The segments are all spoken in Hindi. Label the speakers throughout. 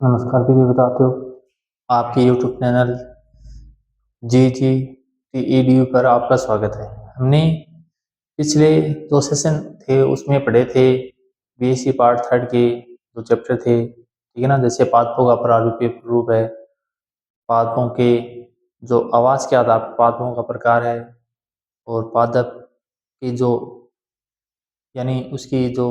Speaker 1: नमस्कार प्रिय विद्यार्थियों, आपके YouTube चैनल GGTEDU पर आपका स्वागत है। हमने पिछले 2 सेशन थे उसमें पढ़े थे BSc पार्ट 3 के जो चैप्टर थे, ठीक है ना। जैसे पादपों का प्रारूपीय रूप है, पादपों के जो आवास के आधार पर पादपों का प्रकार है, और पादप की जो यानी उसकी जो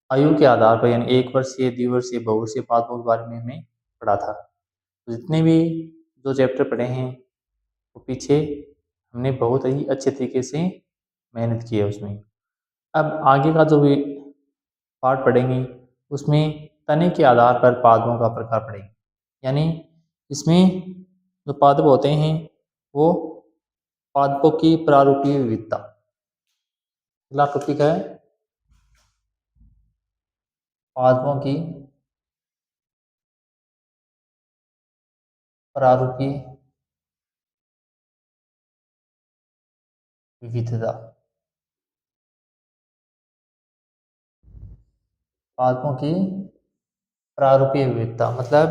Speaker 1: आयु के आधार पर यानी 1 वर्षीय, द्विवर्षीय, बहुवर्षीय पादपों के बारे में हमने पढ़ा था। तो जितने भी जो चैप्टर पढ़े हैं वो पीछे हमने बहुत ही अच्छे तरीके से मेहनत की है उसमें। अब आगे का जो भी पार्ट पढ़ेंगे उसमें तने के आधार पर पादपों का प्रकार पढ़ेंगे, यानी इसमें जो पादप होते हैं वो पादपों की प्रारूपीय विविधता। अगला टॉपिक है पादपों की प्रारूपीय विविधता। पादपों की प्रारूपीय विविधता मतलब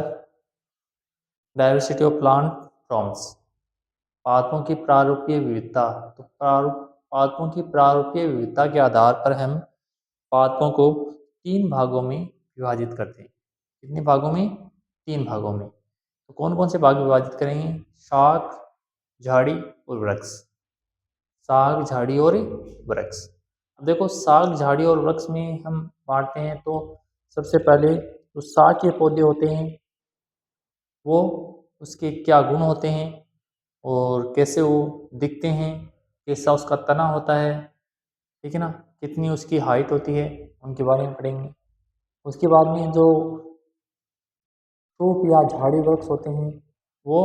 Speaker 1: डाइवर्सिटी ऑफ प्लांट फॉर्म्स। पादपों की प्रारूपीय विविधता, तो पादपों की प्रारूपीय विविधता के आधार पर हम पादपों को 3 भागों में विभाजित करते हैं। कितने भागों में? 3 भागों में। तो कौन कौन से भाग विभाजित करेंगे? शाख, झाड़ी और वृक्ष। शाख, झाड़ी और वृक्ष। अब देखो, शाख, झाड़ी और वृक्ष में हम बांटते हैं तो सबसे पहले जो शाख के पौधे होते हैं वो उसके क्या गुण होते हैं और कैसे वो दिखते हैं, कैसा उसका तना होता है, ठीक है ना, कितनी उसकी हाइट होती है, उनके बारे में पढ़ेंगे। उसके बाद में जो सूप या झाड़ी वृक्ष होते हैं वो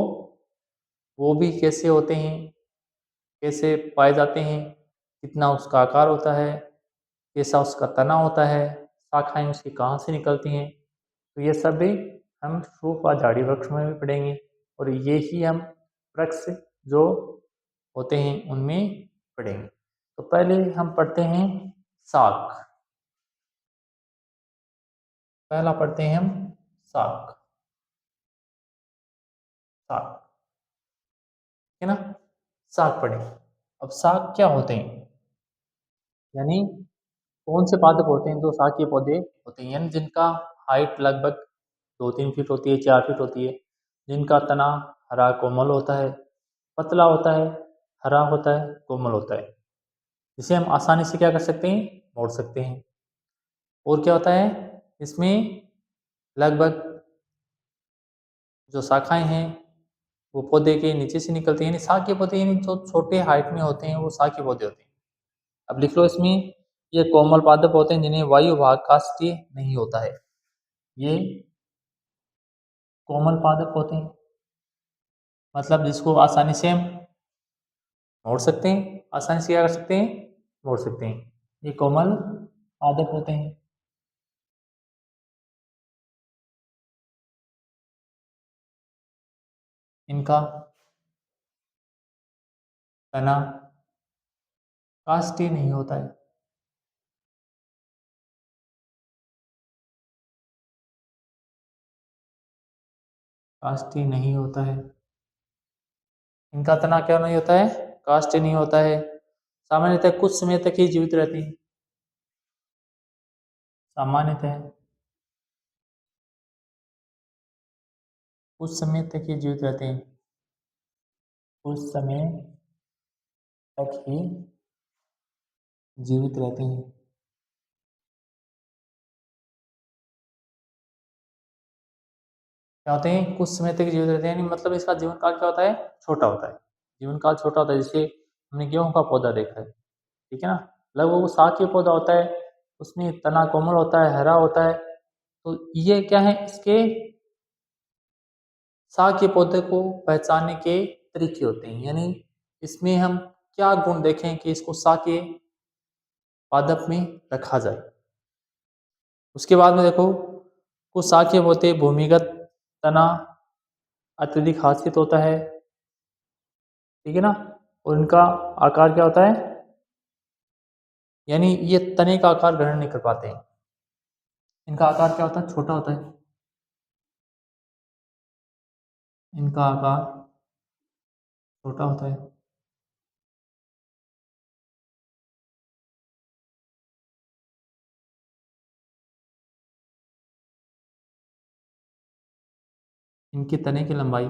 Speaker 1: वो भी कैसे होते हैं, कैसे पाए जाते हैं, कितना उसका आकार होता है, कैसा उसका तना होता है, शाखाएं उसकी कहाँ से निकलती हैं। तो ये सब भी हम सूप और झाड़ी वृक्ष में भी पढ़ेंगे, और ये ही हम वृक्ष जो होते हैं उनमें पढ़ेंगे। तो पहले हम पढ़ते हैं शाख। पहला पढ़ते हैं हम शाख। शाख, है ना। शाख पढ़े। अब शाख क्या होते हैं, यानी कौन से पादप होते हैं जो शाखीय पौधे होते हैं, यानी जिनका हाइट लगभग 2-3 फीट होती है, 4 फीट होती है, जिनका तना हरा कोमल होता है, पतला होता है, हरा होता है, कोमल होता है, जिसे हम आसानी से क्या कर सकते हैं, मोड़ सकते हैं। और क्या होता है इसमें, लगभग जो शाखाएं हैं वो पौधे के नीचे से निकलती हैं, यानी शाखीय पौधे, यानी जो छोटे हाइट में होते हैं वो शाखीय पौधे होते हैं। अब लिख लो इसमें, ये कोमल पादप होते हैं जिन्हें वायु भाग काष्ठीय नहीं होता है। ये कोमल पादप होते हैं, मतलब जिसको आसानी से हम मोड़ सकते हैं, आसानी से क्या कर सकते हैं, मोड़ सकते हैं। ये कोमल पादप होते हैं। इनका तना काष्ठीय नहीं होता है। काष्ठीय नहीं होता है। इनका तना क्या नहीं होता है, काष्ठीय नहीं होता है। सामान्यतः कुछ समय तक ही जीवित रहते हैं। सामान्यतः कुछ समय तक ही जीवित रहते हैं। कुछ समय तक ही जीवित रहते हैं। क्या होते हैं, कुछ समय तक जीवित रहते हैं, यानी मतलब इसका जीवन काल क्या होता है, छोटा होता है। जीवन काल छोटा होता है, जैसे हमने गेहूं का पौधा देखा है, ठीक है ना। लगभग वो शाकीय पौधा होता है, उसमें तना कोमल होता है, हरा होता है। तो ये क्या है, इसके शाकीय पौधे को पहचानने के तरीके होते हैं, यानी इसमें हम क्या गुण देखें कि इसको शाकीय पादप में रखा जाए। उसके बाद में देखो, कुछ शाकीय पौधे भूमिगत तना अत्यधिक हाशित होता है, ठीक है ना। और इनका आकार क्या होता है, यानी ये तने का आकार ग्रहण नहीं कर पाते हैं। इनका आकार क्या होता है, छोटा होता है। इनका आकार छोटा होता है। इनके तने की लंबाई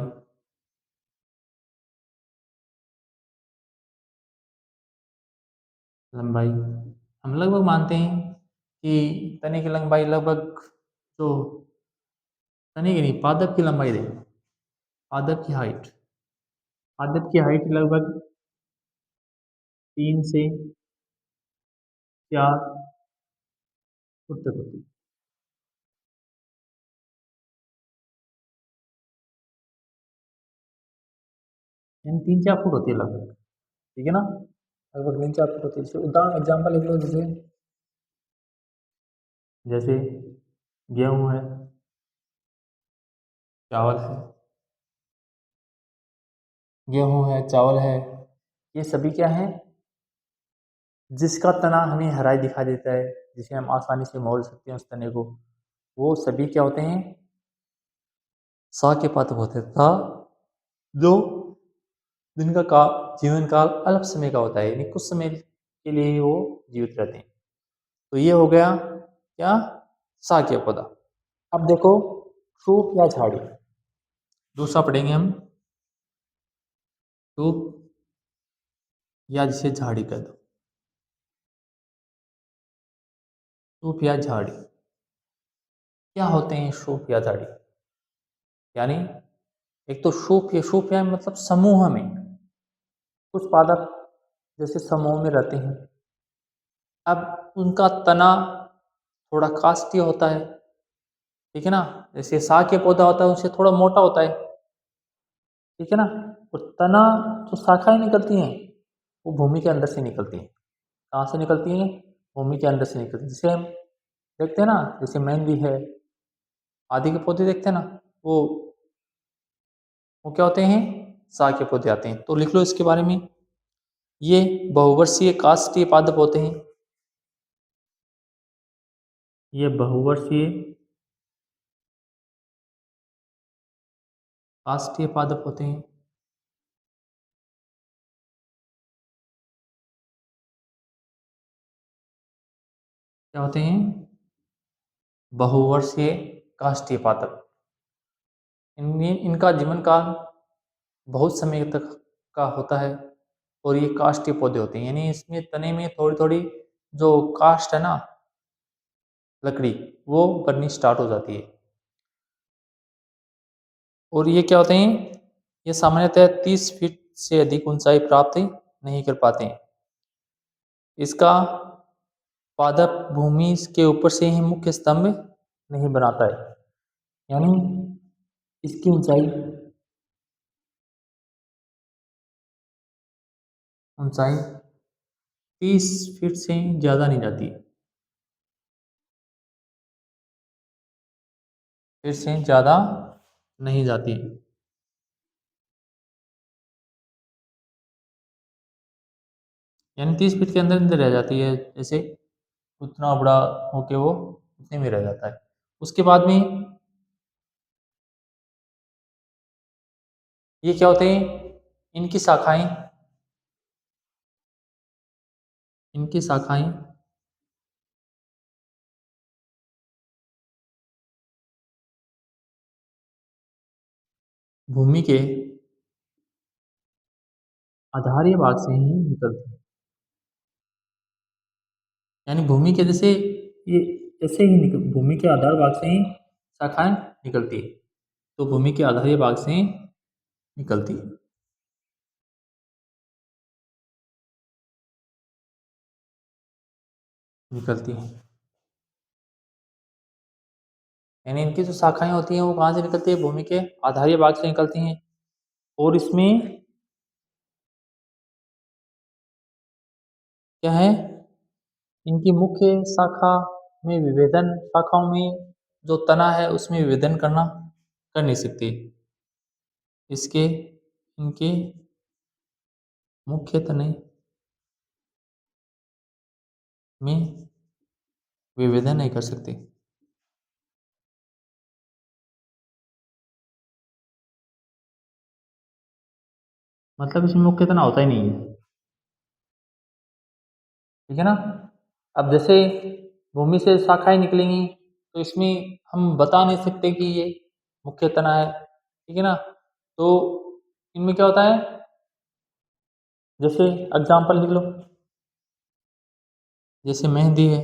Speaker 1: लंबाई हम लगभग मानते हैं कि तने की लंबाई लगभग, जो तने की नहीं, पादप की लंबाई देखो, पादप की हाइट, पादप की हाइट लगभग 3 से 4 फुट तक होती है। यानी 3-4 फुट होती है लगभग, ठीक है ना, लगभग 3-4 फुट होती है। जैसे उदाहरण एग्जाम्पल लिख लो, जैसे जैसे गेहूं है, चावल है, गेहूं है, चावल है, ये सभी क्या है, जिसका तना हमें हराई दिखा देता है, जिसे हम आसानी से मोड़ सकते हैं उस तने को, वो सभी क्या होते हैं, सा के पात्र होते हैं, तथा जो जिनका जीवन काल अल्प समय का होता है, यानी कुछ समय के लिए ही वो जीवित रहते हैं। तो ये हो गया क्या, साक्य पौधा। अब देखो सूप या झाड़ी, दूसरा पढ़ेंगे हम, सूप या जिसे झाड़ी कह दो, सूप या झाड़ी। क्या होते हैं सूप या झाड़ी, यानी एक तो सूप, ये सूप या मतलब समूह में, कुछ पादप जैसे समूह में रहते हैं। अब उनका तना थोड़ा काष्ठीय होता है, ठीक है ना, जैसे साग के पौधा होता है उससे थोड़ा मोटा होता है, ठीक है ना। और तना, जो शाखाएं निकलती हैं, वो भूमि के अंदर से निकलती हैं। कहाँ से निकलती हैं, भूमि के अंदर से निकलती हैं। जैसे हम देखते हैं ना, जैसे मेहंदी है आदि के पौधे देखते हैं ना, वो क्या होते हैं, साग के पौधे आते हैं। तो लिख लो इसके बारे में, ये बहुवर्षीय काष्ठीय पादप होते हैं। ये बहुवर्षीय काष्ठीय पादप होते हैं। क्या होते हैं, बहुवर्षीय काष्ठीय पादप। इनमें इनका जीवन काल बहुत समय तक का होता है, और ये काष्ठीय पौधे होते हैं, यानी इसमें तने में थोड़ी थोड़ी जो काष्ठ है ना, लकड़ी, वो बननी स्टार्ट हो जाती है। और ये क्या होते हैं, ये सामान्यतः 30 फीट से अधिक ऊंचाई प्राप्त नहीं कर पाते हैं। इसका पादप भूमि के ऊपर से ही मुख्य स्तंभ नहीं बनाता है, यानी इसकी ऊंचाई ऊंचाई 30 फीट से ज़्यादा नहीं जाती, फीट से ज़्यादा नहीं जाती, यानी 30 फीट के अंदर अंदर रह जाती है, जैसे उतना बड़ा होके वो उतने में रह जाता है। उसके बाद में ये क्या होते हैं, इनकी शाखाएं, इनकी शाखाएं भूमि के आधारीय भाग से ही निकलती है, यानी भूमि के जैसे ये ऐसे ही निकल, भूमि के आधार भाग से ही शाखाएं निकलती है, तो भूमि के आधारीय भाग से ही निकलती है, निकलती है। यानी इनकी जो शाखाएं होती हैं वो कहाँ से निकलती है, भूमि के आधारीय भाग से निकलती हैं। और इसमें क्या है, इनकी मुख्य शाखा में विभेदन, शाखाओं में जो तना है उसमें विभेदन कर नहीं सकती। इसके इनके मुख्य तने में विभेदन नहीं कर सकते। मतलब इसमें मुख्य तना होता ही नहीं है, ठीक है ना। अब जैसे भूमि से शाखाएं निकलेंगी तो इसमें हम बता नहीं सकते कि ये मुख्य तना है, ठीक है ना। तो इनमें क्या होता है, जैसे एग्जाम्पल लिख लो, जैसे मेहंदी है,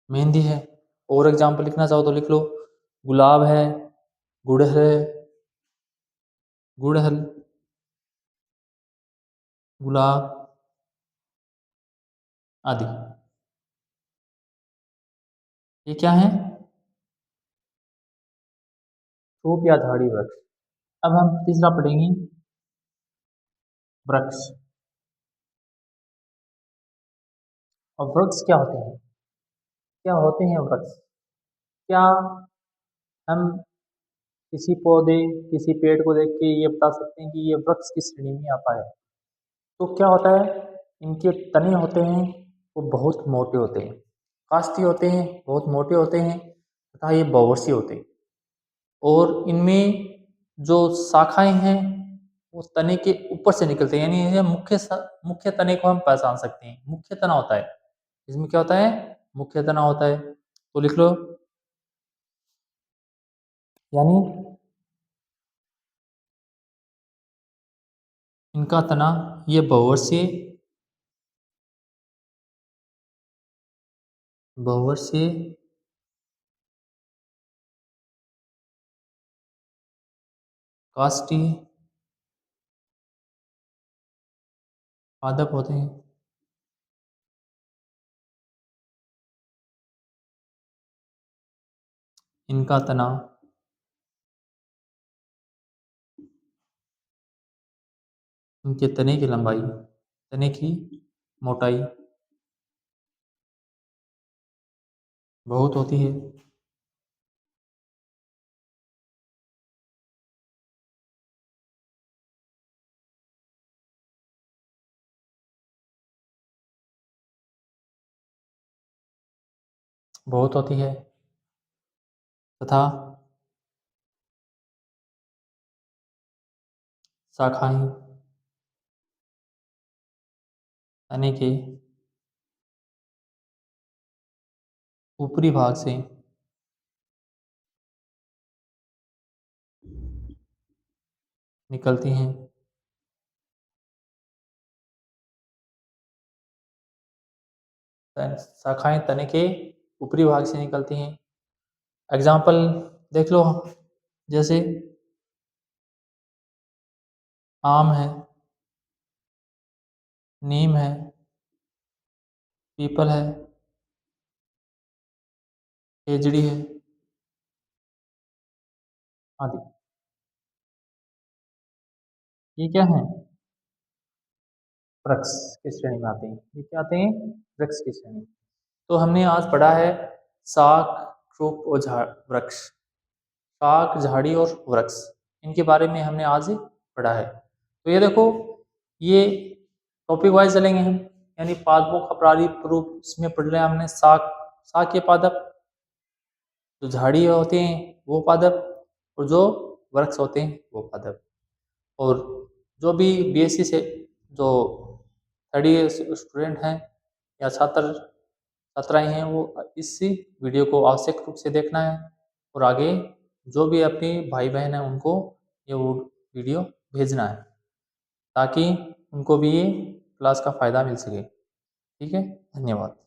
Speaker 1: मेहंदी है। और एग्जाम्पल लिखना चाहो तो लिख लो, गुलाब है, गुड़हल है, गुड़हल, गुलाब आदि। ये क्या है, सूप या झाड़ी वृक्ष। अब हम तीसरा पढ़ेंगे, वृक्ष। और वृक्ष क्या होते हैं, क्या होते हैं वृक्ष। क्या हम किसी पौधे, किसी पेड़ को देख के ये बता सकते हैं कि ये वृक्ष की श्रेणी में आता है। तो क्या होता है, इनके तने होते हैं वो बहुत मोटे होते हैं, काष्ठी होते हैं, बहुत मोटे होते हैं, तथा ये बहुवर्षीय होते हैं। और इनमें जो शाखाएं हैं वो तने के ऊपर से निकलते हैं, यानी ये मुख्य तने को हम पहचान सकते हैं, मुख्य तना होता है। इसमें क्या होता है, मुख्य तना होता है। तो लिख लो, यानी इनका तना ये बहुवर्षीय, बहुवर्षीय काष्ठीय पादप होते हैं। इनका तना इनके तने की लंबाई, तने की मोटाई बहुत होती है। बहुत होती है, तथा शाखाएं तने के ऊपरी भाग से निकलती हैं। शाखाएं तने के ऊपरी भाग से निकलती हैं। एग्जाम्पल देख लो, जैसे आम है, नीम है, पीपल है, खेजड़ी है आदि। ये क्या है, वृक्ष की श्रेणी में आते हैं। ये क्या आते हैं, वृक्ष की श्रेणी। तो हमने आज पढ़ा है शाक, रूप और वृक्ष, शाक, झाड़ी और वृक्ष, इनके बारे में हमने आज पढ़ा है। तो ये देखो, ये टॉपिक वाइज चलेंगे हम, यानी पादपों का प्रारंभिक रूप इसमें पढ़ रहे हैं हमने शाक, शाक के पादप, जो झाड़ी होते हैं वो पादप, और जो वृक्ष होते हैं वो पादप। और जो भी बीएससी से जो थर्ड ईयर स्टूडेंट हैं या छात्र छात्राएं हैं, वो इसी वीडियो को आवश्यक रूप से देखना है, और आगे जो भी अपने भाई बहन हैं उनको ये वो वीडियो भेजना है, ताकि उनको भी ये क्लास का फ़ायदा मिल सके। ठीक है, धन्यवाद।